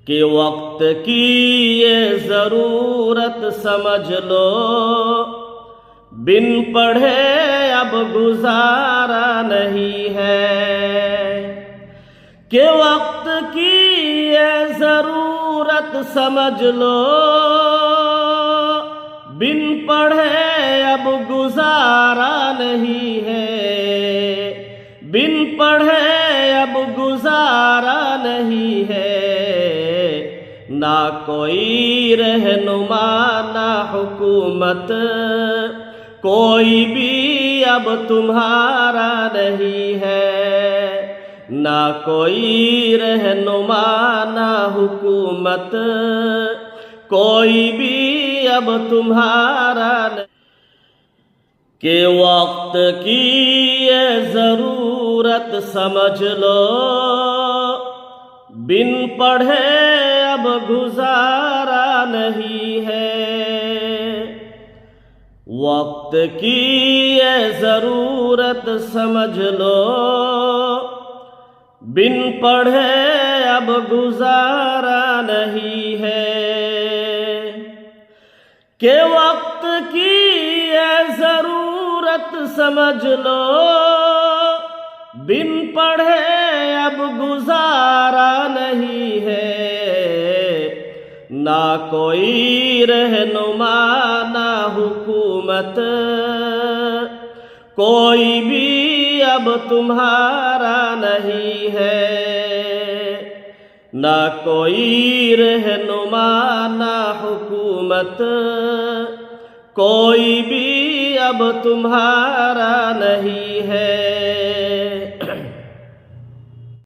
کہ وقت کی یہ ضرورت سمجھ لو، بن پڑھے اب گزارا نہیں ہے۔ کہ وقت کی یہ ضرورت سمجھ لو، بن پڑھے اب گزارا نہیں ہے۔ بن پڑھے اب گزارا نہیں ہے۔ نہ کوئی رہنما نہ حکومت، کوئی بھی اب تمہارا نہیں ہے۔ نہ کوئی رہنما نہ حکومت، کوئی بھی اب تمہارا نہیں۔ کہ وقت کی یہ ضرورت سمجھ لو، بن پڑھے اب گزارا نہیں ہے۔ وقت کی یہ ضرورت سمجھ لو، بن پڑھے اب گزارا نہیں ہے۔ کہ وقت کی یہ ضرورت سمجھ لو، بن پڑھے اب گزارا نہیں ہے۔ نہ کوئی رہنما نہ حکومت، کوئی بھی اب تمہارا نہیں ہے۔ نہ کوئی رہنما نہ حکومت، کوئی بھی اب تمہارا نہیں ہے۔